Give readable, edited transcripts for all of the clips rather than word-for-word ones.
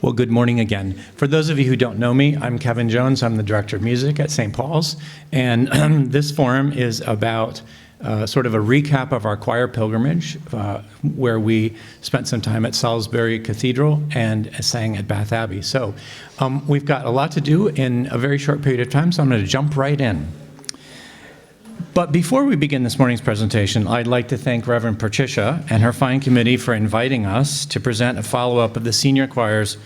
Well, good morning again. For those of you who don't know me, I'm Kevin Jones. I'm the Director of Music at St. Paul's. And this forum is about sort of a recap of our choir pilgrimage, where we spent some time at Salisbury Cathedral and sang at Bath Abbey. So we've got a lot to do in a very short period of time, so I'm going to jump right in. But before we begin this morning's presentation, I'd like to thank Reverend Patricia and her fine committee for inviting us to present a follow-up of the Senior Choir's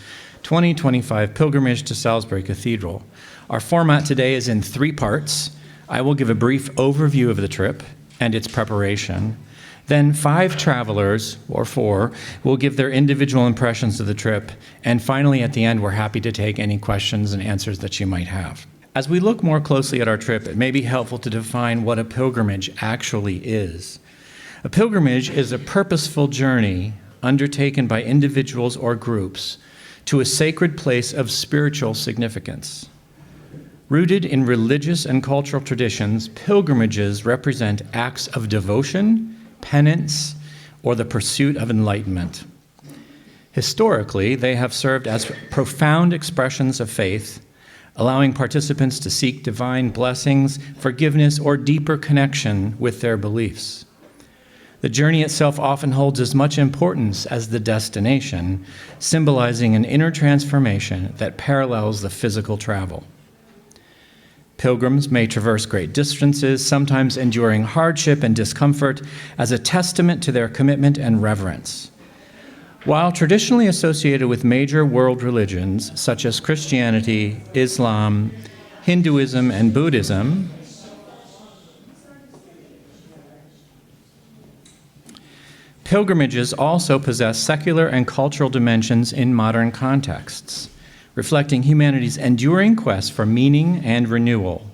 2025 Pilgrimage to Salisbury Cathedral. Our format today is in 3 parts. I will give a brief overview of the trip and its preparation. Then 5 travelers, or 4, will give their individual impressions of the trip. And finally, at the end, we're happy to take any questions and answers that you might have. As we look more closely at our trip, it may be helpful to define what a pilgrimage actually is. A pilgrimage is a purposeful journey undertaken by individuals or groups to a sacred place of spiritual significance. Rooted in religious and cultural traditions, pilgrimages represent acts of devotion, penance, or the pursuit of enlightenment. Historically, they have served as profound expressions of faith, allowing participants to seek divine blessings, forgiveness, or deeper connection with their beliefs. The journey itself often holds as much importance as the destination, symbolizing an inner transformation that parallels the physical travel. Pilgrims may traverse great distances, sometimes enduring hardship and discomfort, as a testament to their commitment and reverence. While traditionally associated with major world religions such as Christianity, Islam, Hinduism, and Buddhism, pilgrimages also possess secular and cultural dimensions in modern contexts, reflecting humanity's enduring quest for meaning and renewal.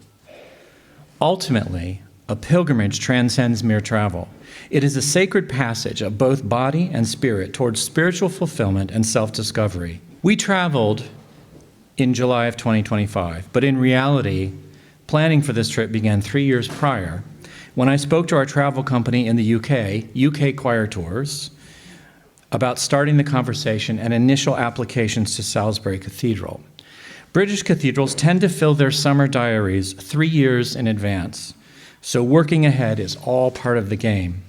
Ultimately, a pilgrimage transcends mere travel. It is a sacred passage of both body and spirit towards spiritual fulfillment and self-discovery. We traveled in July of 2025, but in reality, planning for this trip began 3 years prior, when I spoke to our travel company in the UK Choir Tours, about starting the conversation and initial applications to Salisbury Cathedral. British cathedrals tend to fill their summer diaries 3 years in advance, so working ahead is all part of the game.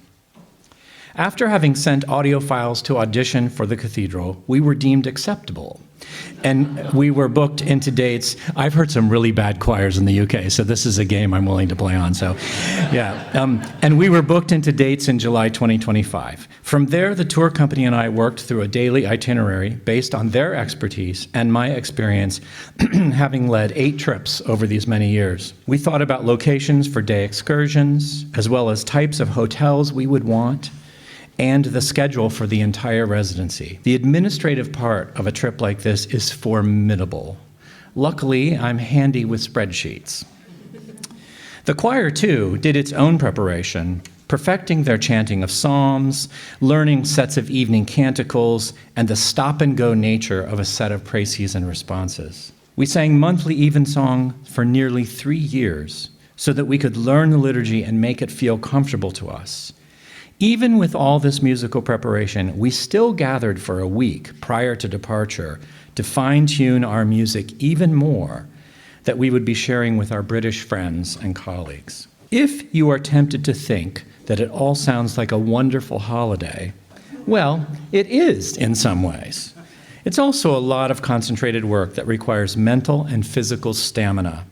After having sent audio files to audition for the cathedral, we were deemed acceptable, and we were booked into dates. I've heard some really bad choirs in the UK, so this is a game I'm willing to play on. So, yeah. And we were booked into dates in July 2025. From there, the tour company and I worked through a daily itinerary based on their expertise and my experience, having led 8 trips over these many years. We thought about locations for day excursions, as well as types of hotels we would want, and the schedule for the entire residency. The administrative part of a trip like this is formidable. Luckily, I'm handy with spreadsheets. The choir, too, did its own preparation, perfecting their chanting of psalms, learning sets of evening canticles, and the stop-and-go nature of a set of praise and responses. We sang monthly evensong for nearly 3 years so that we could learn the liturgy and make it feel comfortable to us. Even with all this musical preparation, we still gathered for a week prior to departure to fine-tune our music even more that we would be sharing with our British friends and colleagues. If you are tempted to think that it all sounds like a wonderful holiday, well, it is in some ways. It's also a lot of concentrated work that requires mental and physical stamina.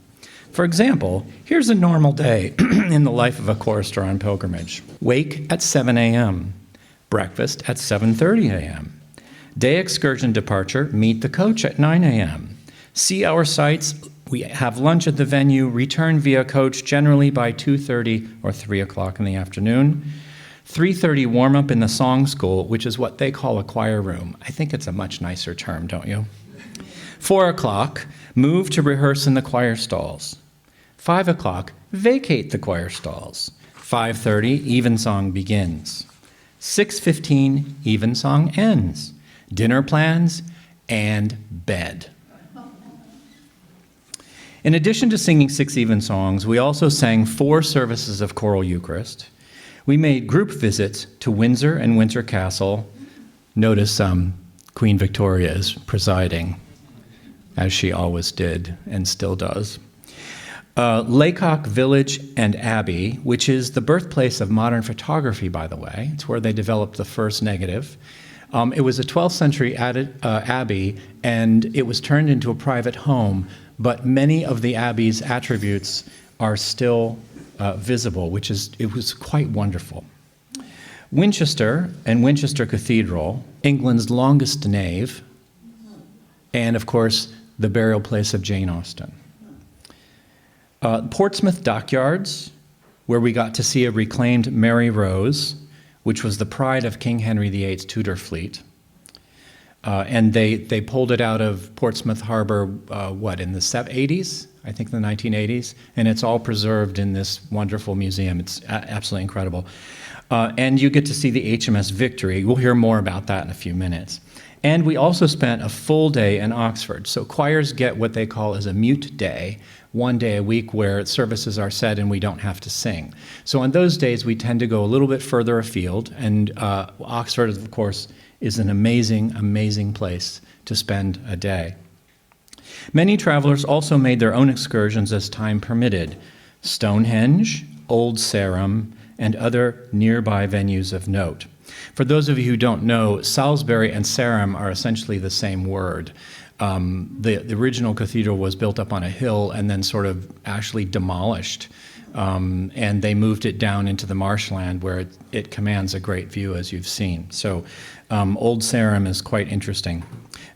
For example, here's a normal day in the life of a chorister on pilgrimage. Wake at 7 a.m., breakfast at 7:30 a.m., day excursion departure, meet the coach at 9 a.m., see our sights, we have lunch at the venue, return via coach generally by 2:30 or 3 o'clock in the afternoon, 3:30 warm-up in the song school, which is what they call a choir room. I think it's a much nicer term, don't you? 4 o'clock, move to rehearse in the choir stalls. 5 o'clock, vacate the choir stalls. 5:30, evensong begins. 6:15, evensong ends. Dinner plans and bed. In addition to singing 6 evensongs, we also sang 4 services of choral Eucharist. We made group visits to Windsor and Windsor Castle. Notice Queen Victoria is presiding, as she always did and still does. Laycock Village and Abbey, which is the birthplace of modern photography, by the way. It's where they developed the first negative. It was a 12th century abbey, and it was turned into a private home, but many of the abbey's attributes are still visible, it was quite wonderful. Winchester and Winchester Cathedral, England's longest nave, and of course, the burial place of Jane Austen. Portsmouth Dockyards, where we got to see a reclaimed Mary Rose, which was the pride of King Henry VIII's Tudor fleet. And they pulled it out of Portsmouth Harbor, in the 80s? I think the 1980s. And it's all preserved in this wonderful museum. It's absolutely incredible. And you get to see the HMS Victory. We'll hear more about that in a few minutes. And we also spent a full day in Oxford. So choirs get what they call as a mute day, 1 day a week where services are said and we don't have to sing. So on those days, we tend to go a little bit further afield, and Oxford, of course, is an amazing, amazing place to spend a day. Many travelers also made their own excursions as time permitted. Stonehenge, Old Sarum, and other nearby venues of note. For those of you who don't know, Salisbury and Sarum are essentially the same word. The original cathedral was built up on a hill and then sort of actually demolished. And they moved it down into the marshland where it commands a great view, as you've seen. So Old Sarum is quite interesting.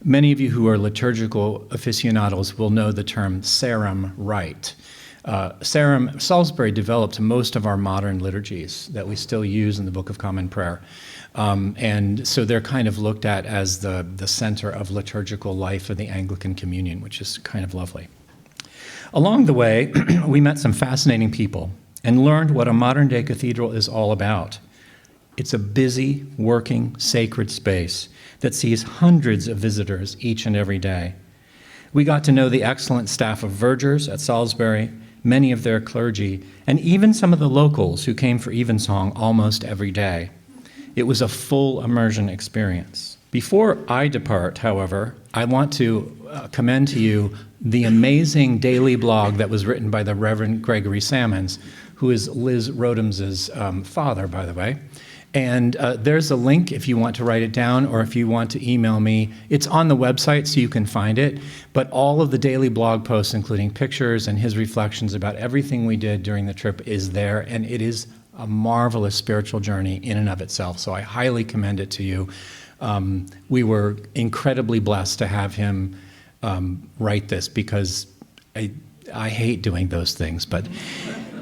Many of you who are liturgical aficionados will know the term Sarum rite. Salisbury developed most of our modern liturgies that we still use in the Book of Common Prayer. And so they're kind of looked at as the center of liturgical life of the Anglican Communion, which is kind of lovely. Along the way, we met some fascinating people and learned what a modern-day cathedral is all about. It's a busy, working, sacred space that sees hundreds of visitors each and every day. We got to know the excellent staff of vergers at Salisbury, many of their clergy, and even some of the locals who came for evensong almost every day. It was a full immersion experience. Before I depart, however, I want to commend to you the amazing daily blog that was written by the Reverend Gregory Salmons, who is Liz Rodham's father, by the way. And there's a link if you want to write it down or if you want to email me. It's on the website so you can find it. But all of the daily blog posts, including pictures and his reflections about everything we did during the trip, is there. And it is a marvelous spiritual journey in and of itself. So I highly commend it to you. We were incredibly blessed to have him write this because I hate doing those things. But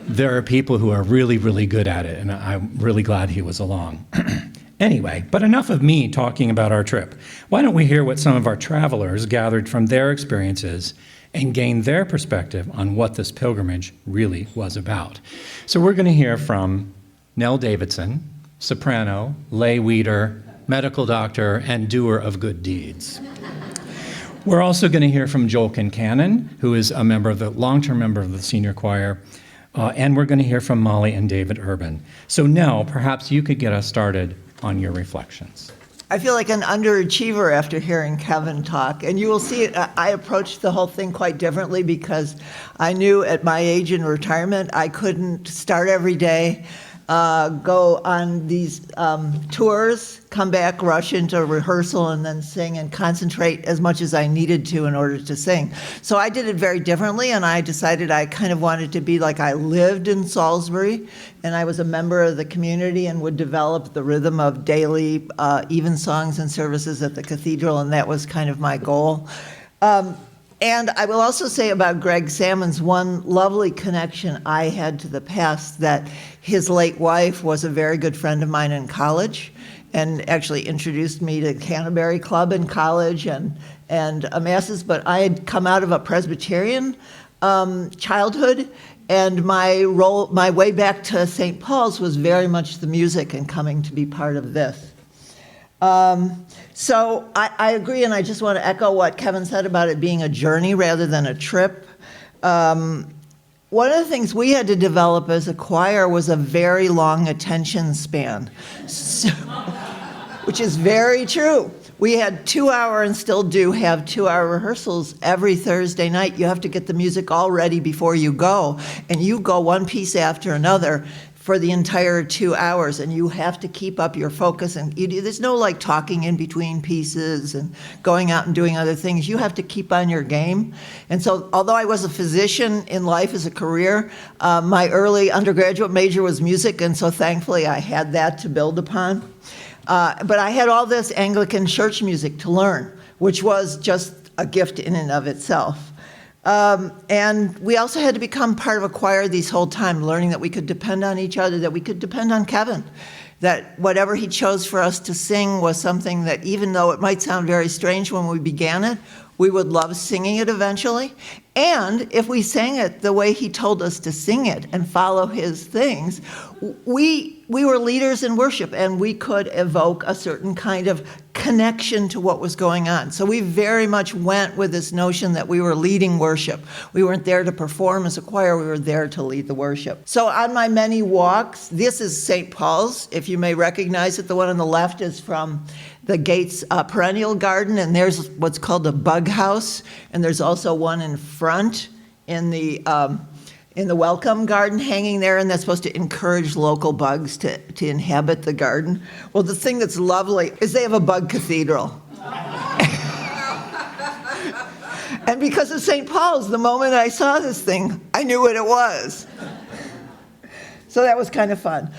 there are people who are really, really good at it, and I'm really glad he was along. Anyway, but enough of me talking about our trip. Why don't we hear what some of our travelers gathered from their experiences and gain their perspective on what this pilgrimage really was about. So we're going to hear from Nell Davidson, soprano, lay weeder, medical doctor, and doer of good deeds. We're also going to hear from Joel Kincannon, who is a long-term member of the senior choir, and we're going to hear from Molly and David Urban. So Nell, perhaps you could get us started on your reflections. I feel like an underachiever after hearing Kevin talk, and you will see I approached the whole thing quite differently because I knew at my age in retirement I couldn't start every day, go on these tours, come back, rush into rehearsal, and then sing and concentrate as much as I needed to in order to sing. So I did it very differently, and I decided I kind of wanted to be like I lived in Salisbury, and I was a member of the community and would develop the rhythm of daily evensongs and services at the cathedral, and that was kind of my goal. And I will also say about Greg Salmons, one lovely connection I had to the past, that his late wife was a very good friend of mine in college and actually introduced me to Canterbury Club in college and masses. But I had come out of a Presbyterian childhood, and my way back to St. Paul's was very much the music and coming to be part of this. So I agree, and I just want to echo what Kevin said about it being a journey rather than a trip. One of the things we had to develop as a choir was a very long attention span, which is very true. We had 2-hour and still do have 2-hour rehearsals every Thursday night. You have to get the music all ready before you go, and you go one piece after another for the entire 2 hours, and you have to keep up your focus. And there's no like talking in between pieces and going out and doing other things. You have to keep on your game. And so, although I was a physician in life as a career, my early undergraduate major was music, and so thankfully I had that to build upon. But I had all this Anglican church music to learn, which was just a gift in and of itself. And we also had to become part of a choir this whole time, learning that we could depend on each other, that we could depend on Kevin, that whatever he chose for us to sing was something that, even though it might sound very strange when we began it, we would love singing it eventually. And if we sang it the way he told us to sing it and follow his things, we were leaders in worship, and we could evoke a certain kind of connection to what was going on. So we very much went with this notion that we were leading worship. We weren't there to perform as a choir, we were there to lead the worship. So on my many walks, this is St. Paul's, if you may recognize it. The one on the left is from the Gates Perennial Garden, and there's what's called a bug house, and there's also one in front in the welcome garden hanging there, and that's supposed to encourage local bugs to inhabit the garden. Well, the thing that's lovely is they have a bug cathedral. And because of St. Paul's, the moment I saw this thing, I knew what it was. So that was kind of fun.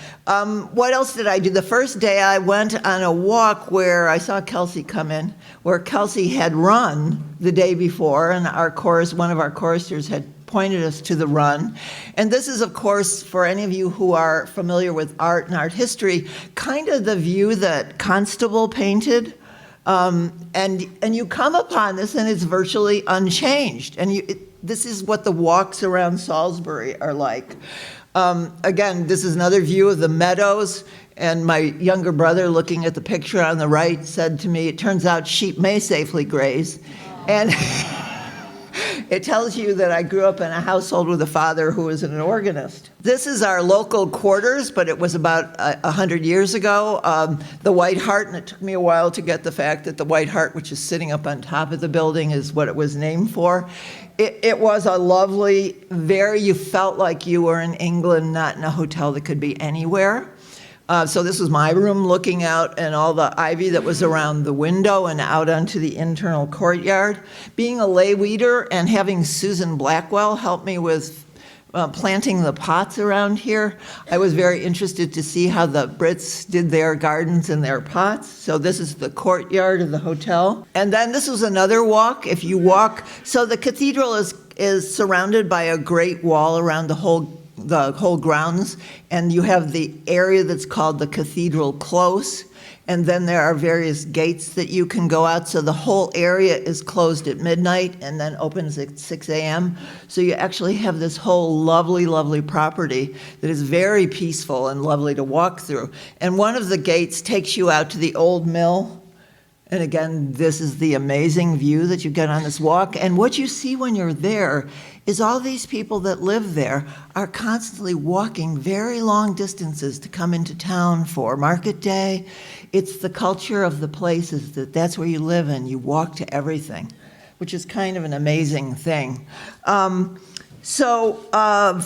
What else did I do? The first day I went on a walk where I saw Kelsey come in, where Kelsey had run the day before, and one of our choristers had pointed us to the run. And this is, of course, for any of you who are familiar with art and art history, kind of the view that Constable painted. And you come upon this, and it's virtually unchanged. And this is what the walks around Salisbury are like. Again, this is another view of the meadows, and my younger brother, looking at the picture on the right, said to me, "It turns out sheep may safely graze." And it tells you that I grew up in a household with a father who was an organist. This is our local quarters, but it was about 100 years ago. The White Hart, and it took me a while to get the fact that the White Hart, which is sitting up on top of the building, is what it was named for. It was a lovely, you felt like you were in England, not in a hotel that could be anywhere. So this was my room looking out, and all the ivy that was around the window and out onto the internal courtyard. Being a lay weeder and having Susan Blackwell help me with planting the pots around here, I was very interested to see how the Brits did their gardens and their pots. So this is the courtyard of the hotel. And then this was another walk. If you walk, so the cathedral is surrounded by a great wall around the whole grounds, and you have the area that's called the Cathedral Close, and then there are various gates that you can go out. So the whole area is closed at midnight and then opens at 6 a.m. So you actually have this whole lovely, lovely property that is very peaceful and lovely to walk through. And one of the gates takes you out to the old mill. And again, this is the amazing view that you get on this walk. And what you see when you're there is all these people that live there are constantly walking very long distances to come into town for market day. It's the culture of the places that's where you live, and you walk to everything, which is kind of an amazing thing. So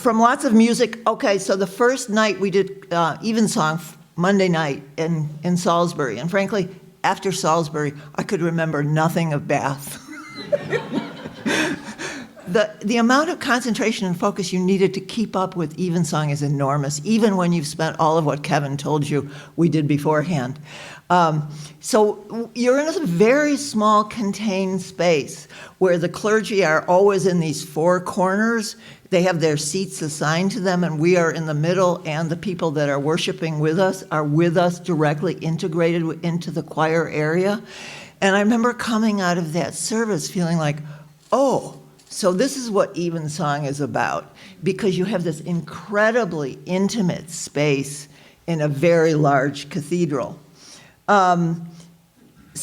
from lots of music, okay, so the first night we did Evensong, Monday night in Salisbury. And frankly, after Salisbury, I could remember nothing of Bath. The amount of concentration and focus you needed to keep up with Evensong is enormous, even when you've spent all of what Kevin told you we did beforehand. So you're in a very small, contained space where the clergy are always in these four corners. They have their seats assigned to them, and we are in the middle, and the people that are worshiping with us are with us, directly integrated into the choir area. And I remember coming out of that service feeling like, oh, so this is what Evensong is about, because you have this incredibly intimate space in a very large cathedral.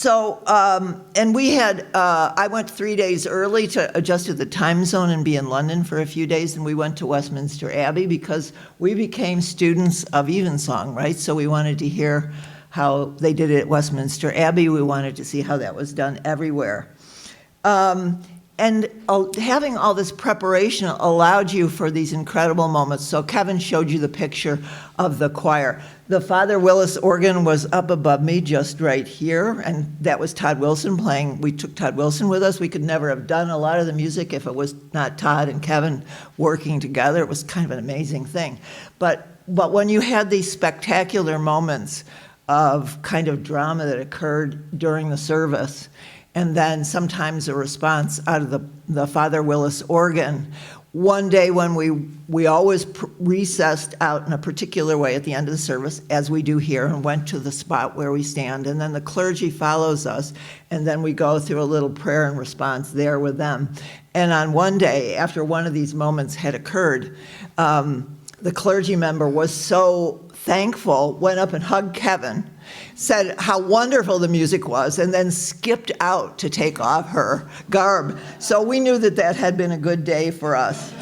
And we had, I went 3 days early to adjust to the time zone and be in London for a few days, and we went to Westminster Abbey because we became students of Evensong, right? So we wanted to hear how they did it at Westminster Abbey. We wanted to see how that was done everywhere. And having all this preparation allowed you for these incredible moments. So Kevin showed you the picture of the choir. The Father Willis organ was up above me, just right here, and that was Todd Wilson playing. We took Todd Wilson with us. We could never have done a lot of the music if it was not Todd and Kevin working together. It was kind of an amazing thing. But when you had these spectacular moments of kind of drama that occurred during the service, and then sometimes a response out of the Father Willis organ. One day when we always recessed out in a particular way at the end of the service, as we do here, and went to the spot where we stand, and then the clergy follows us, and then we go through a little prayer and response there with them. And on one day, after one of these moments had occurred, the clergy member was so thankful, went up and hugged Kevin, said how wonderful the music was, and then skipped out to take off her garb. So we knew that had been a good day for us.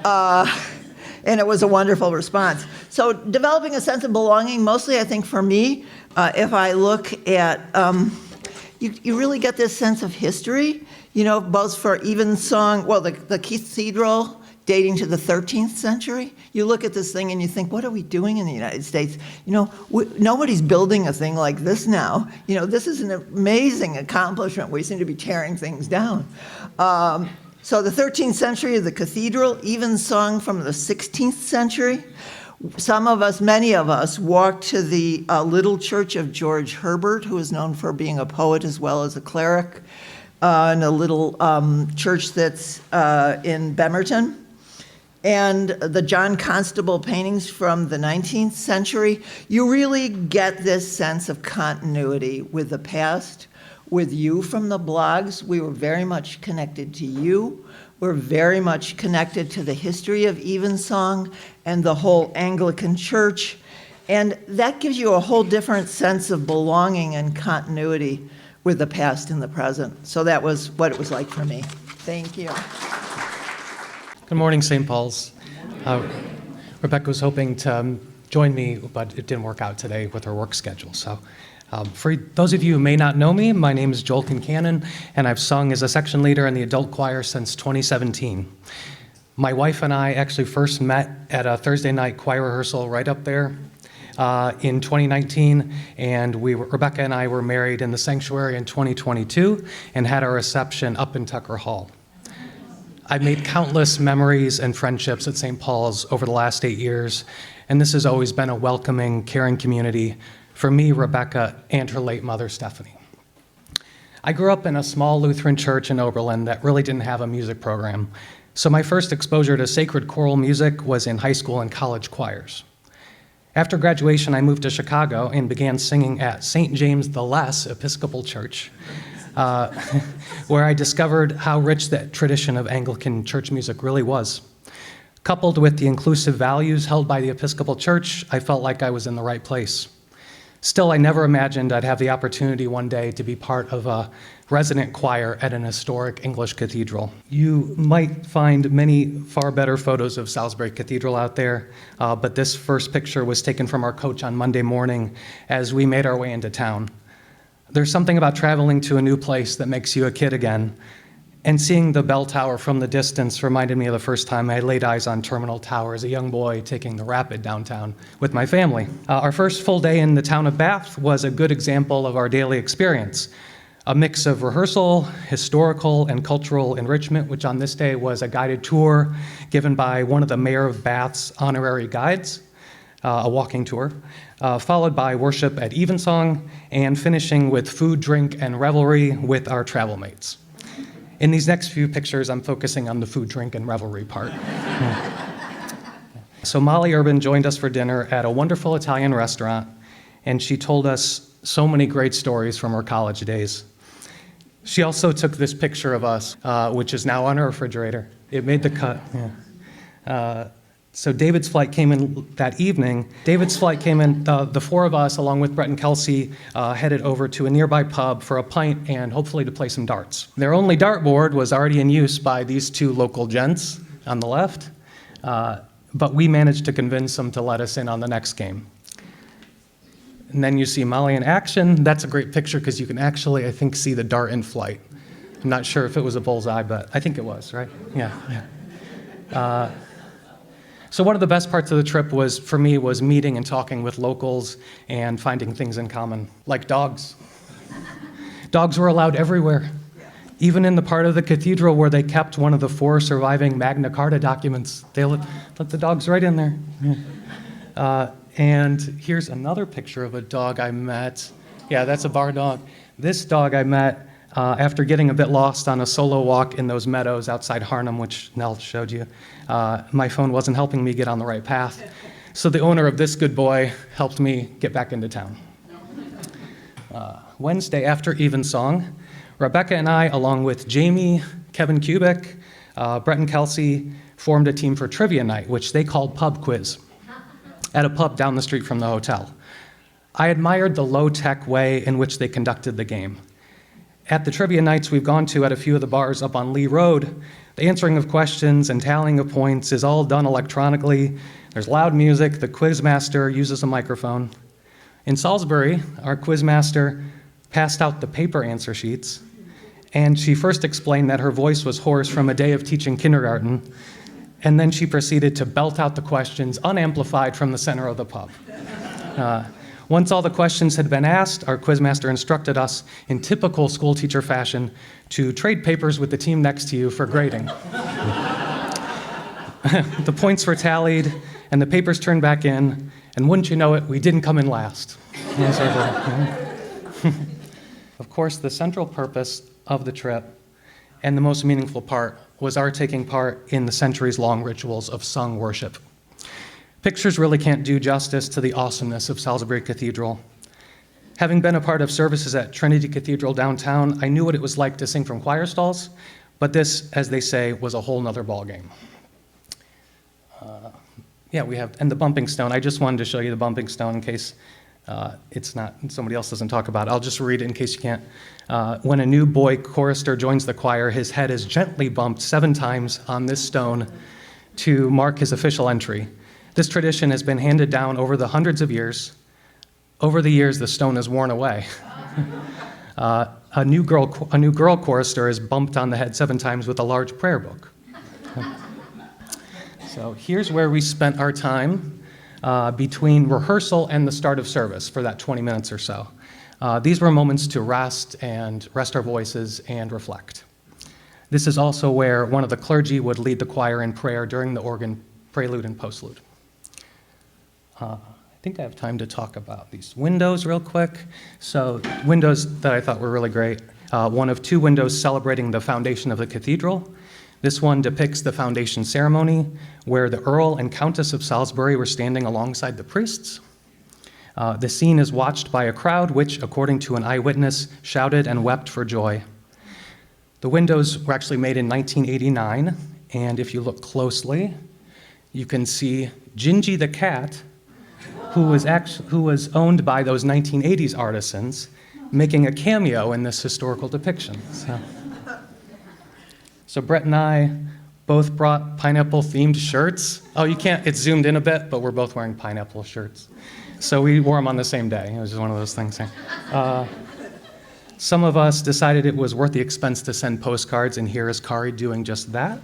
And it was a wonderful response. So developing a sense of belonging, mostly I think for me, if I look at, you really get this sense of history, both for evensong, well, the cathedral, dating to the 13th century. You look at this thing and you think, what are we doing in the United States? Nobody's building a thing like this now. This is an amazing accomplishment. We seem to be tearing things down. So the 13th century of the cathedral, evensong from the 16th century. Many of us, walked to the little church of George Herbert, who is known for being a poet as well as a cleric, in a little church that's in Bemerton. And the John Constable paintings from the 19th century, you really get this sense of continuity with the past, with you from the blogs. We were very much connected to you. We're very much connected to the history of evensong and the whole Anglican Church. And that gives you a whole different sense of belonging and continuity with the past and the present. So that was what it was like for me. Thank you. Good morning, St. Paul's. Rebecca was hoping to join me, but it didn't work out today with her work schedule. So for those of you who may not know me, my name is Joel Kincannon, and I've sung as a section leader in the adult choir since 2017. My wife and I actually first met at a Thursday night choir rehearsal right up there in 2019, and Rebecca and I were married in the sanctuary in 2022 and had our reception up in Tucker Hall. I've made countless memories and friendships at St. Paul's over the last 8 years, and this has always been a welcoming, caring community for me, Rebecca, and her late mother, Stephanie. I grew up in a small Lutheran church in Oberlin that really didn't have a music program, so my first exposure to sacred choral music was in high school and college choirs. After graduation, I moved to Chicago and began singing at St. James the Less Episcopal Church, where I discovered how rich that tradition of Anglican church music really was. Coupled with the inclusive values held by the Episcopal Church, I felt like I was in the right place. Still, I never imagined I'd have the opportunity one day to be part of a resident choir at an historic English cathedral. You might find many far better photos of Salisbury Cathedral out there, but this first picture was taken from our coach on Monday morning as we made our way into town. There's something about traveling to a new place that makes you a kid again, and seeing the bell tower from the distance reminded me of the first time I laid eyes on Terminal Tower as a young boy taking the Rapid downtown with my family. Our first full day in the town of Bath was a good example of our daily experience, a mix of rehearsal, historical, and cultural enrichment, which on this day was a guided tour given by one of the Mayor of Bath's honorary guides, a walking tour, followed by worship at evensong, and finishing with food, drink, and revelry with our travel mates. In these next few pictures, I'm focusing on the food, drink, and revelry part. So Molly Urban joined us for dinner at a wonderful Italian restaurant, and she told us so many great stories from her college days. She also took this picture of us, which is now on her refrigerator. It made the cut. Yeah. So David's flight came in that evening. The four of us, along with Brett and Kelsey, headed over to a nearby pub for a pint and hopefully to play some darts. Their only dartboard was already in use by these two local gents on the left, but we managed to convince them to let us in on the next game. And then you see Molly in action. That's a great picture because you can actually, I think, see the dart in flight. I'm not sure if it was a bullseye, but I think it was, right? Yeah. So one of the best parts of the trip for me, was meeting and talking with locals and finding things in common, like dogs. Dogs were allowed everywhere, even in the part of the cathedral where they kept one of the 4 surviving Magna Carta documents. They let the dogs right in there. Yeah. And here's another picture of a dog I met. Yeah, that's a bar dog. This dog I met after getting a bit lost on a solo walk in those meadows outside Harnham, which Nell showed you. My phone wasn't helping me get on the right path. So the owner of this good boy helped me get back into town. Wednesday after Evensong, Rebecca and I, along with Jamie, Kevin Kubik, Brett and Kelsey, formed a team for trivia night, which they called Pub Quiz, at a pub down the street from the hotel. I admired the low-tech way in which they conducted the game. At the trivia nights we've gone to at a few of the bars up on Lee Road, the answering of questions and tallying of points is all done electronically. There's loud music, the quizmaster uses a microphone. In Salisbury, our quizmaster passed out the paper answer sheets, and she first explained that her voice was hoarse from a day of teaching kindergarten, and then she proceeded to belt out the questions unamplified from the center of the pub. Once all the questions had been asked, our quizmaster instructed us in typical school teacher fashion to trade papers with the team next to you for grading. The points were tallied, and the papers turned back in, and wouldn't you know it, we didn't come in last. Of course, the central purpose of the trip and the most meaningful part was our taking part in the centuries-long rituals of sung worship. Pictures really can't do justice to the awesomeness of Salisbury Cathedral. Having been a part of services at Trinity Cathedral downtown, I knew what it was like to sing from choir stalls, but this, as they say, was a whole nother ballgame. And the bumping stone. I just wanted to show you the bumping stone in case somebody else doesn't talk about it. I'll just read it in case you can't. When a new boy chorister joins the choir, his head is gently bumped 7 times on this stone to mark his official entry. This tradition has been handed down over the hundreds of years. Over the years, the stone is worn away. A new girl chorister is bumped on the head 7 times with a large prayer book. So here's where we spent our time between rehearsal and the start of service for that 20 minutes or so. These were moments to rest our voices and reflect. This is also where one of the clergy would lead the choir in prayer during the organ prelude and postlude. I think I have time to talk about these windows real quick. So windows that I thought were really great. One of 2 windows celebrating the foundation of the cathedral. This one depicts the foundation ceremony where the Earl and Countess of Salisbury were standing alongside the priests. The scene is watched by a crowd which, according to an eyewitness, shouted and wept for joy. The windows were actually made in 1989, and if you look closely, you can see Gingy the cat, who was owned by those 1980s artisans, making a cameo in this historical depiction. So Brett and I both brought pineapple-themed shirts. Oh, you can't, it's zoomed in a bit, but we're both wearing pineapple shirts. So we wore them on the same day. It was just one of those things. Some of us decided it was worth the expense to send postcards, and here is Kari doing just that.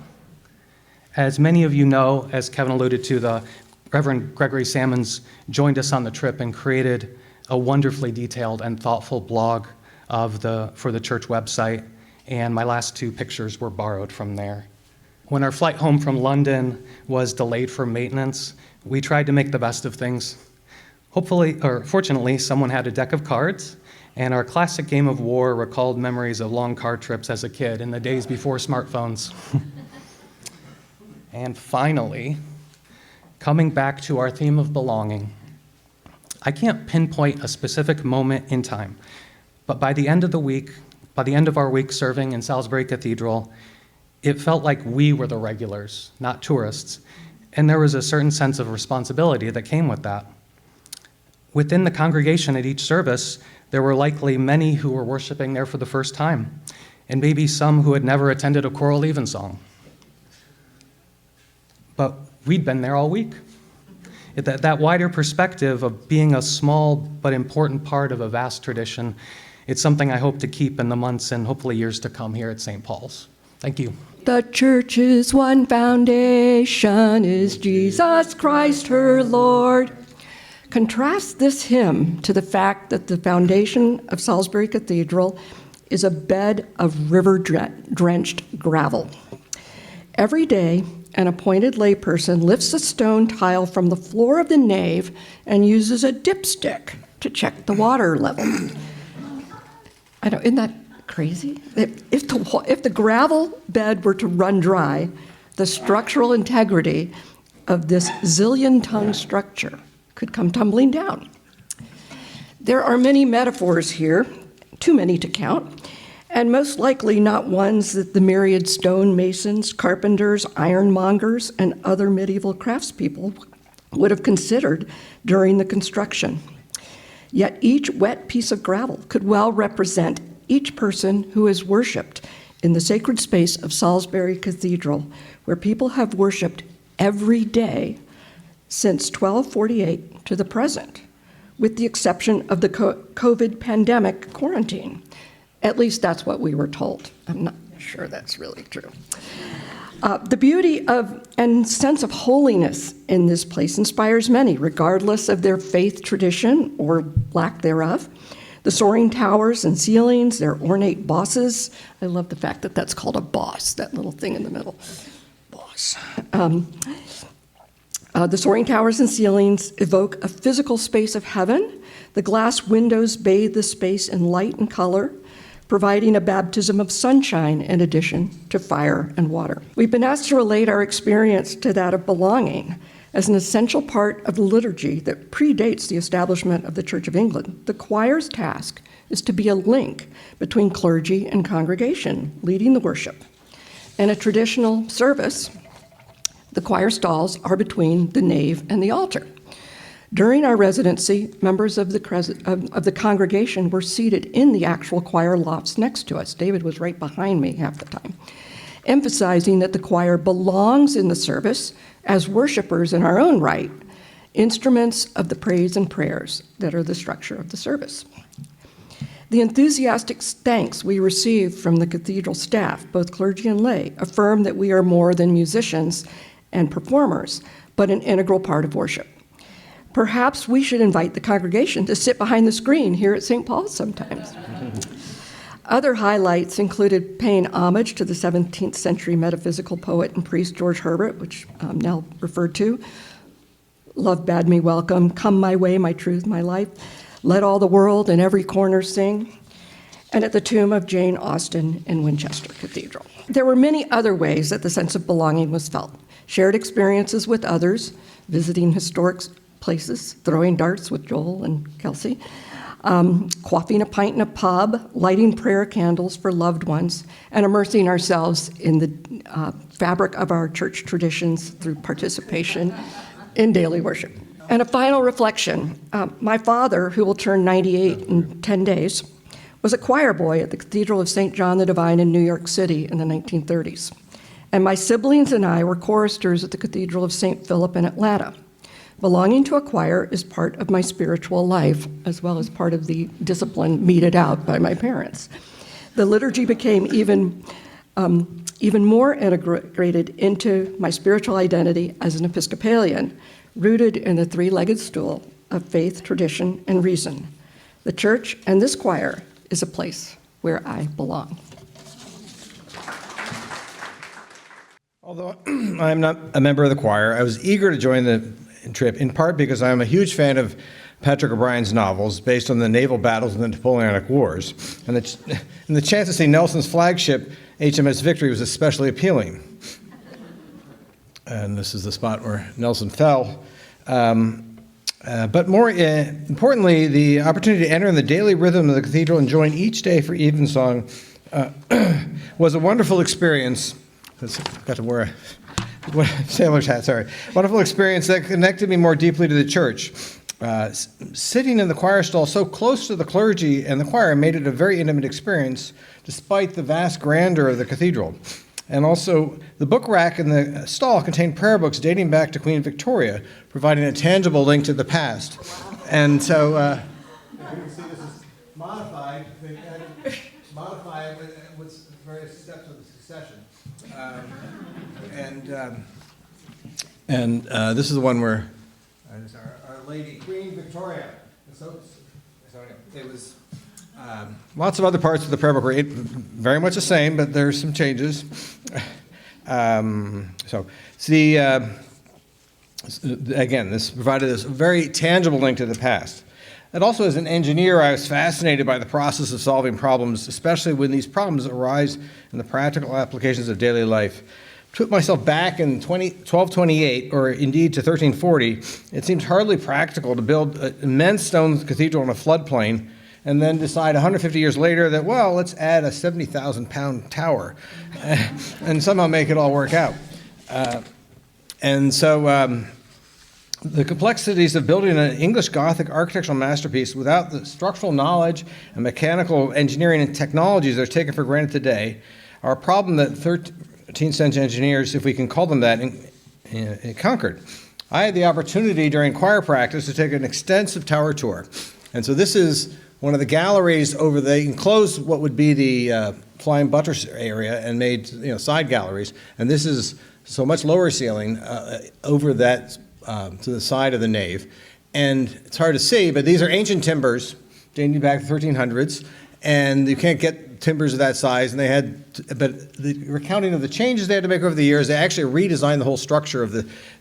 As many of you know, as Kevin alluded to, the Reverend Gregory Salmons joined us on the trip and created a wonderfully detailed and thoughtful blog for the church website, and my last 2 pictures were borrowed from there. When our flight home from London was delayed for maintenance, we tried to make the best of things. Fortunately, someone had a deck of cards, and our classic game of war recalled memories of long car trips as a kid in the days before smartphones. And finally, coming back to our theme of belonging, I can't pinpoint a specific moment in time, but by the end of our week serving in Salisbury Cathedral, it felt like we were the regulars, not tourists, and there was a certain sense of responsibility that came with that. Within the congregation at each service, there were likely many who were worshiping there for the first time, and maybe some who had never attended a choral evensong. But we'd been there all week. That wider perspective of being a small but important part of a vast tradition, it's something I hope to keep in the months and hopefully years to come here at St. Paul's. Thank you. The church's one foundation is Jesus Christ her Lord. Contrast this hymn to the fact that the foundation of Salisbury Cathedral is a bed of river-drenched gravel. Every day, an appointed layperson lifts a stone tile from the floor of the nave and uses a dipstick to check the water level. I know, isn't that crazy? If the gravel bed were to run dry, the structural integrity of this zillion-ton structure could come tumbling down. There are many metaphors here, too many to count, and most likely not ones that the myriad stonemasons, carpenters, ironmongers, and other medieval craftspeople would have considered during the construction. Yet each wet piece of gravel could well represent each person who has worshiped in the sacred space of Salisbury Cathedral, where people have worshiped every day since 1248 to the present, with the exception of the COVID pandemic quarantine. At least that's what we were told. I'm not sure that's really true. The beauty of and sense of holiness in this place inspires many, regardless of their faith tradition or lack thereof. The soaring towers and ceilings, their ornate bosses. I love the fact that that's called a boss, that little thing in the middle. Boss. The soaring towers and ceilings evoke a physical space of heaven. The glass windows bathe the space in light and color, providing a baptism of sunshine in addition to fire and water. We've been asked to relate our experience to that of belonging as an essential part of the liturgy that predates the establishment of the Church of England. The choir's task is to be a link between clergy and congregation, leading the worship. In a traditional service, the choir stalls are between the nave and the altar. During our residency, members of the congregation were seated in the actual choir lofts next to us. David was right behind me half the time, emphasizing that the choir belongs in the service as worshipers in our own right, instruments of the praise and prayers that are the structure of the service. The enthusiastic thanks we receive from the cathedral staff, both clergy and lay, affirm that we are more than musicians and performers, but an integral part of worship. Perhaps we should invite the congregation to sit behind the screen here at St. Paul's sometimes. Other highlights included paying homage to the 17th century metaphysical poet and priest George Herbert, which I'm now referred to. Love bade me welcome, come my way, my truth, my life. Let all the world in every corner sing. And at the tomb of Jane Austen in Winchester Cathedral. There were many other ways that the sense of belonging was felt. Shared experiences with others, visiting historic places, throwing darts with Joel and Kelsey, quaffing a pint in a pub, lighting prayer candles for loved ones, and immersing ourselves in the fabric of our church traditions through participation in daily worship. And a final reflection. My father, who will turn 98 in 10 days, was a choir boy at the Cathedral of St. John the Divine in New York City in the 1930s. And my siblings and I were choristers at the Cathedral of St. Philip in Atlanta. Belonging to a choir is part of my spiritual life, as well as part of the discipline meted out by my parents. The liturgy became even more integrated into my spiritual identity as an Episcopalian, rooted in the three-legged stool of faith, tradition, and reason. The church and this choir is a place where I belong. Although I'm not a member of the choir, I was eager to join the trip, in part because I'm a huge fan of Patrick O'Brien's novels based on the naval battles in the Napoleonic Wars. And the chance to see Nelson's flagship, HMS Victory, was especially appealing. And this is the spot where Nelson fell. But more importantly, the opportunity to enter in the daily rhythm of the cathedral and join each day for evensong was a wonderful experience. I've got to wear a sailor's hat, sorry. Wonderful experience that connected me more deeply to the church. Sitting in the choir stall so close to the clergy and the choir made it a very intimate experience, despite the vast grandeur of the cathedral. And also, the book rack in the stall contained prayer books dating back to Queen Victoria, providing a tangible link to the past. And so, you can see this is modified. They had to modify it with various steps of the succession. This is the one where Our Lady Queen Victoria. So it was lots of other parts of the prayer book were very much the same, but there's some changes. Again, this provided this very tangible link to the past. And also, as an engineer, I was fascinated by the process of solving problems, especially when these problems arise in the practical applications of daily life. Put myself back in 1228, or indeed to 1340, it seems hardly practical to build an immense stone cathedral in a floodplain and then decide 150 years later that, well, let's add a 70,000-pound tower and somehow make it all work out. The complexities of building an English Gothic architectural masterpiece without the structural knowledge and mechanical engineering and technologies that are taken for granted today are a problem that 13th century engineers, if we can call them that, conquered. I had the opportunity during choir practice to take an extensive tower tour. And so this is one of the galleries over they enclosed what would be the flying buttress area and made side galleries. And this is so much lower ceiling over that to the side of the nave. And it's hard to see, but these are ancient timbers dating back to the 1300s. And you can't get timbers of that size. And but the recounting of the changes they had to make over the years, they actually redesigned the whole structure of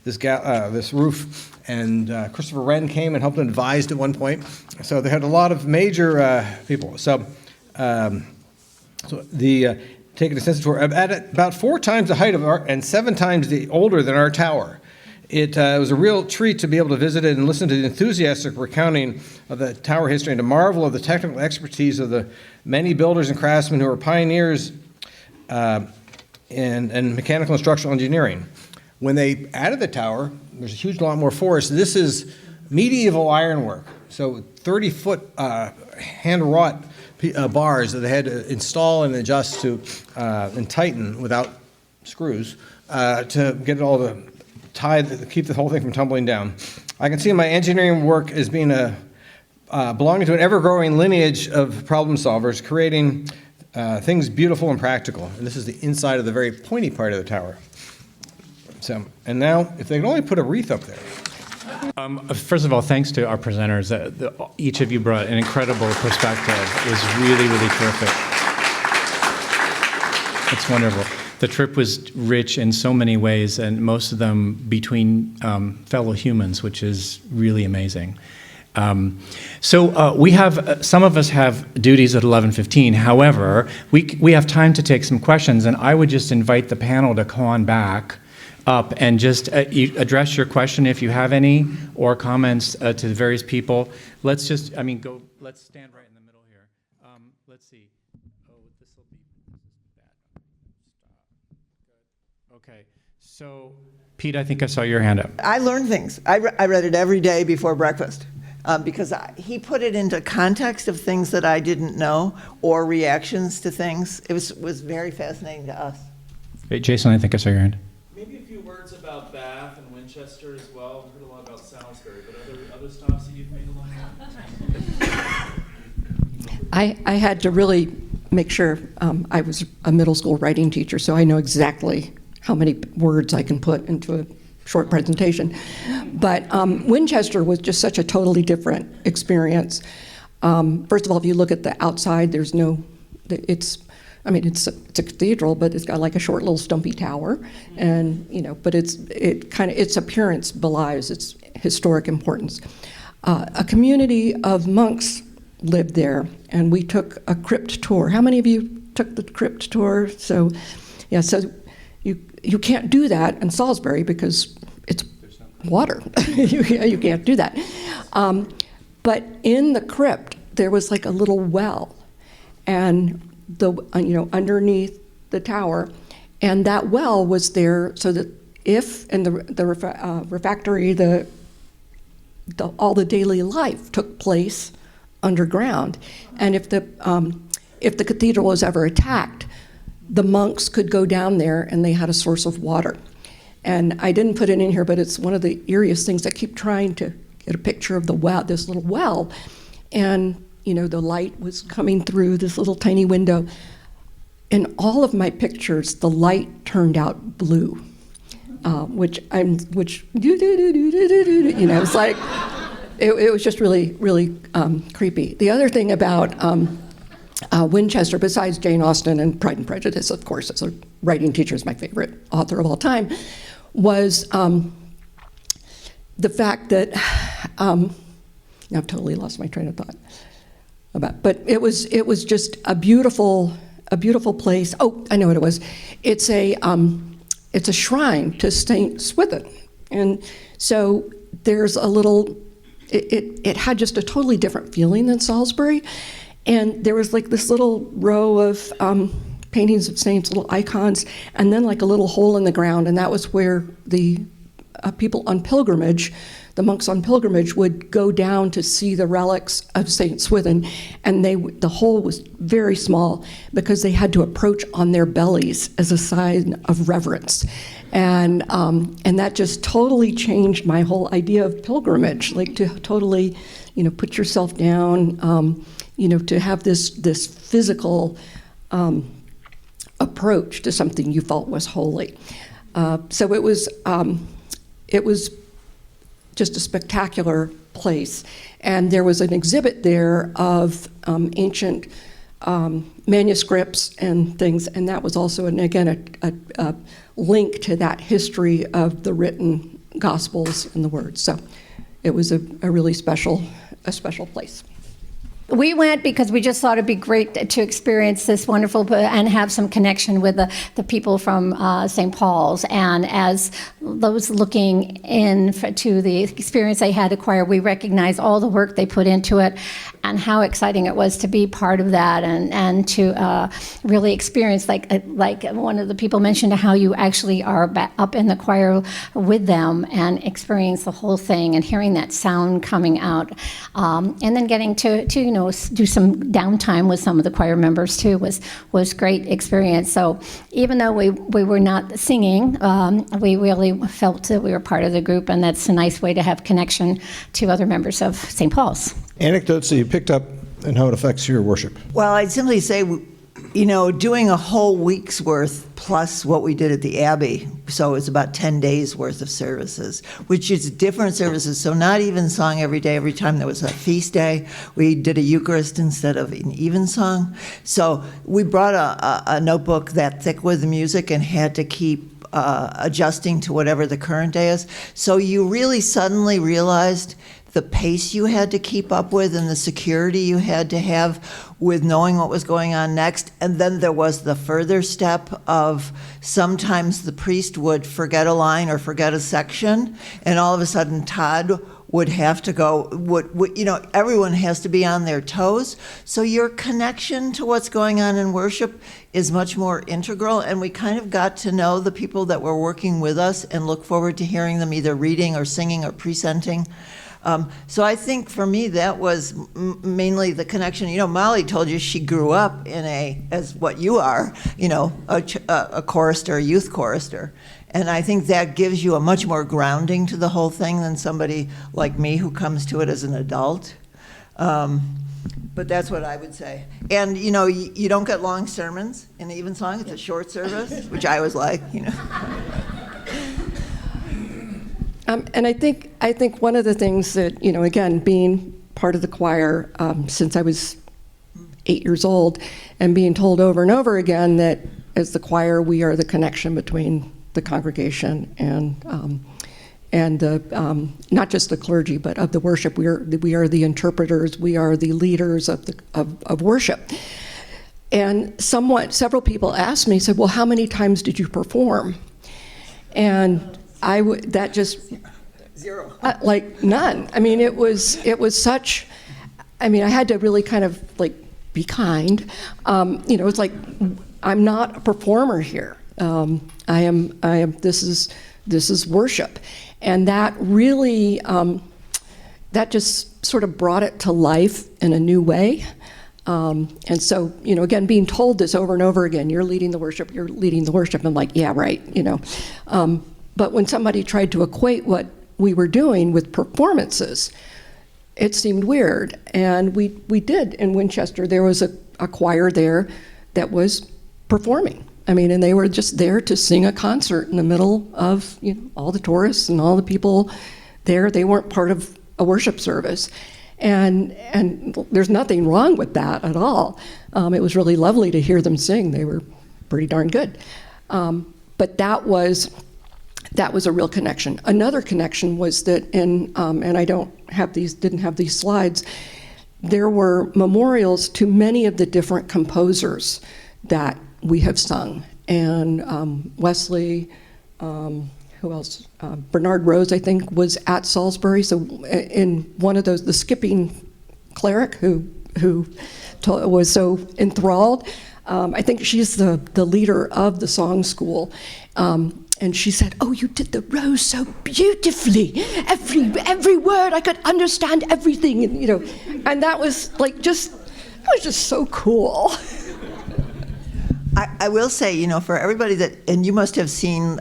this roof. And Christopher Wren came and helped and advised at one point. So they had a lot of major people. Taking a census tour at about 4 times the height of and 7 times older than our tower. It was a real treat to be able to visit it and listen to the enthusiastic recounting of the tower history and to marvel of the technical expertise of the many builders and craftsmen who were pioneers in mechanical and structural engineering. When they added the tower, there's a huge lot more force. This is medieval ironwork, so 30-foot hand-wrought bars that they had to install and adjust to and tighten without screws to get it all to keep the whole thing from tumbling down. I can see my engineering work as being belonging to an ever-growing lineage of problem solvers, creating things beautiful and practical. And this is the inside of the very pointy part of the tower. So, and now, if they could only put a wreath up there. First of all, thanks to our presenters. Each of you brought an incredible perspective. It was really, really terrific. It's wonderful. The trip was rich in so many ways, and most of them between fellow humans, which is really amazing. We have, some of us have duties at 11:15. However, we have time to take some questions, and I would just invite the panel to come on back up and just address your question if you have any, or comments to the various people. Let's just, let's stand right in the middle here. Let's see. Oh, this will be bad. Stop. Good. Okay. So, Pete, I think I saw your hand up. I learned things. I read it every day before breakfast because he put it into context of things that I didn't know or reactions to things. It was very fascinating to us. Hey, Jason, I think I saw your hand. Maybe a few words about Bath and Winchester as well. I've heard a lot about Salisbury, but other stops that you've made along that? I had to really make sure I was a middle school writing teacher, so I know exactly how many words I can put into a short presentation. But Winchester was just such a totally different experience. First of all, if you look at the outside, it's a cathedral, but it's got like a short little stumpy tower, and but its appearance belies its historic importance. A community of monks lived there, and we took a crypt tour. How many of you took the crypt tour? So you can't do that in Salisbury because it's water. you can't do that. But in the crypt there was like a little well, and underneath the tower, and that well was there so that if in the refectory, all the daily life took place underground, and if the cathedral was ever attacked, the monks could go down there and they had a source of water. And I didn't put it in here, but it's one of the eeriest things. I keep trying to get a picture of the well, this little well, and the light was coming through this little tiny window. In all of my pictures, the light turned out blue, which it's like, it was just really, really creepy. The other thing about Winchester, besides Jane Austen and Pride and Prejudice, of course, as a writing teacher, is my favorite author of all time, was the fact that, now I've totally lost my train of thought. But it was just a beautiful place. Oh, I know what it was. It's a shrine to Saint Swithin, and so there's a little. It had just a totally different feeling than Salisbury, and there was like this little row of paintings of saints, little icons, and then like a little hole in the ground, and that was where the people on pilgrimage, the monks on pilgrimage, would go down to see the relics of Saint Swithin, and the hole was very small because they had to approach on their bellies as a sign of reverence, and that just totally changed my whole idea of pilgrimage, like to totally, put yourself down, to have this physical approach to something you felt was holy. So it was just a spectacular place. And there was an exhibit there of ancient manuscripts and things, and that was also, a link to that history of the written Gospels and the words. So it was a really special place. We went because we just thought it'd be great to experience this wonderful and have some connection with the people from St. Paul's. And as those looking in to the experience they had at choir, we recognize all the work they put into it and how exciting it was to be part of that and to really experience, like one of the people mentioned, how you actually are up in the choir with them and experience the whole thing and hearing that sound coming out. And then getting to do some downtime with some of the choir members too was great experience. So even though we were not singing, we really felt that we were part of the group, and that's a nice way to have connection to other members of St. Paul's. Anecdotes that you picked up and how it affects your worship. Well, I'd simply say, doing a whole week's worth plus what we did at the Abbey, so it's about 10 days worth of services, which is different services. So not evensong every day, every time there was a feast day. We did a Eucharist instead of an evensong. So we brought a notebook that thick with the music and had to keep adjusting to whatever the current day is. So you really suddenly realized the pace you had to keep up with and the security you had to have with knowing what was going on next. And then there was the further step of sometimes the priest would forget a line or forget a section, and all of a sudden Todd would have to go, everyone has to be on their toes. So your connection to what's going on in worship is much more integral, and we kind of got to know the people that were working with us and look forward to hearing them either reading or singing or presenting. So I think for me that was mainly the connection. Molly told you she grew up as what you are, a chorister, a youth chorister. And I think that gives you a much more grounding to the whole thing than somebody like me who comes to it as an adult. But that's what I would say. And, you don't get long sermons in the evensong. It's a short service, which I was like, And I think one of the things that, again, being part of the choir since I was 8 years old, and being told over and over again that as the choir, we are the connection between the congregation and the not just the clergy, but of the worship. We are the interpreters. We are the leaders of worship. And several people asked me, said, "Well, how many times did you perform?" And that just Zero. Like none. I mean, it was such. I mean, I had to really kind of like be kind. It's like I'm not a performer here. I am. This is worship, and that really that just sort of brought it to life in a new way. And so, again, being told this over and over again, you're leading the worship, I'm like, yeah, right, But when somebody tried to equate what we were doing with performances, it seemed weird. And we did in Winchester. There was a choir there that was performing. And they were just there to sing a concert in the middle of all the tourists and all the people there. They weren't part of a worship service. And there's nothing wrong with that at all. It was really lovely to hear them sing. They were pretty darn good. But that was a real connection. Another connection was that and I didn't have these slides, there were memorials to many of the different composers that we have sung. And Wesley, who else? Bernard Rose, I think, was at Salisbury. So in one of those, the skipping cleric who was so enthralled, I think she's the leader of the song school. And she said, "Oh, you did the Rose so beautifully. Every word, I could understand everything." And that was just so cool. I will say, for everybody and you must have seen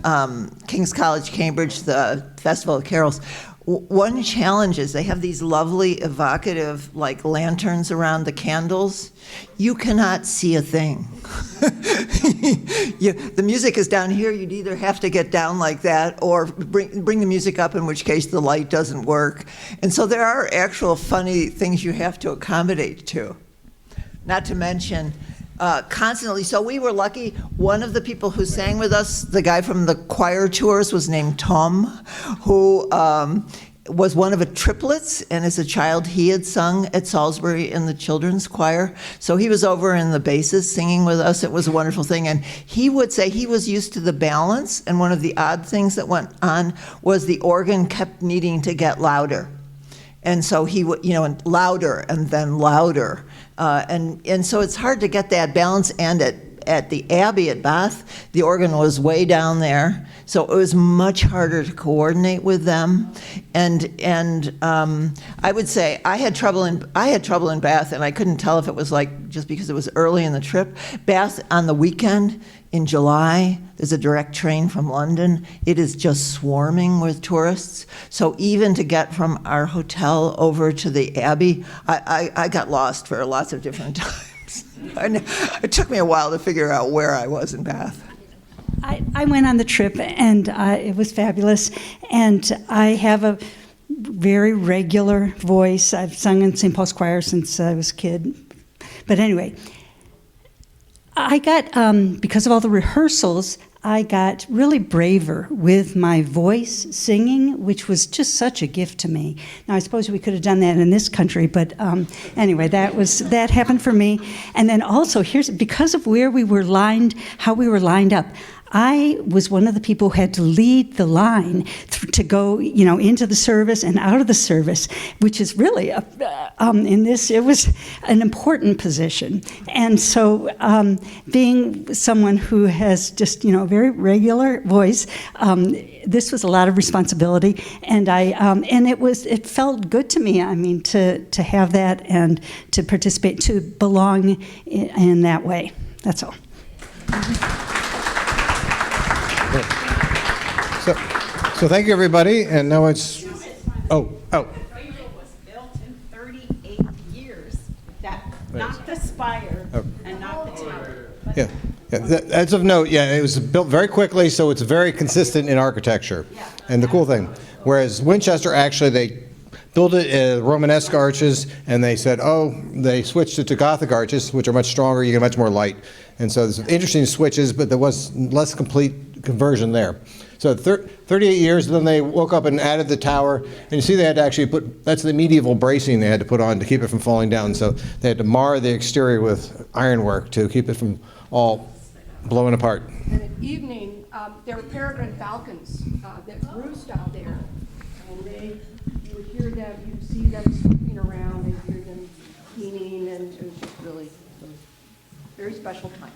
King's College, Cambridge, the Festival of Carols. One challenge is they have these lovely, evocative, lanterns around the candles. You cannot see a thing. The music is down here. You'd either have to get down like that or bring the music up, in which case the light doesn't work. And so there are actual funny things you have to accommodate to. Not to mention, constantly. So we were lucky. One of the people who sang with us, the guy from the choir tours, was named Tom, who was one of a triplets, and as a child he had sung at Salisbury in the children's choir. So he was over in the basses singing with us. It was a wonderful thing. And he would say he was used to the balance, and one of the odd things that went on was the organ kept needing to get louder. And so he would, and louder and then louder. And so it's hard to get that balance. And at the Abbey at Bath, the organ was way down there, so it was much harder to coordinate with them. And I would say I had trouble in Bath, and I couldn't tell if it was just because it was early in the trip. Bath on the weekend in July, there's a direct train from London. It is just swarming with tourists. So even to get from our hotel over to the Abbey, I got lost for lots of different times. It took me a while to figure out where I was in Bath. I went on the trip, and it was fabulous. And I have a very regular voice. I've sung in St. Paul's Choir since I was a kid. But anyway, I got, because of all the rehearsals, I got really braver with my voice singing, which was just such a gift to me. Now, I suppose we could have done that in this country, but anyway, that happened for me. And then also, because of where we were how we were lined up, I was one of the people who had to lead the line to go, into the service and out of the service, which is really, it was an important position. And so being someone who has just, a very regular voice, this was a lot of responsibility. And it felt good to me, to have that and to participate, to belong in that way. That's all. So thank you, everybody. And now it's, oh. was built in 38 years. Not the spire and not the tower. Yeah. As of note, it was built very quickly, so it's very consistent in architecture. And the cool thing, whereas Winchester, actually, they built it Romanesque arches, and they said, they switched it to Gothic arches, which are much stronger, you get much more light. And so there's interesting switches, but there was less complete conversion there. So 38 years, and then they woke up and added the tower. And you see they had to actually that's the medieval bracing they had to put on to keep it from falling down. So they had to mar the exterior with ironwork to keep it from all blowing apart. And at evening, there were peregrine falcons that roost out there. And you would hear them, you'd see them swooping around and hear them keening, and it was just really a very special time.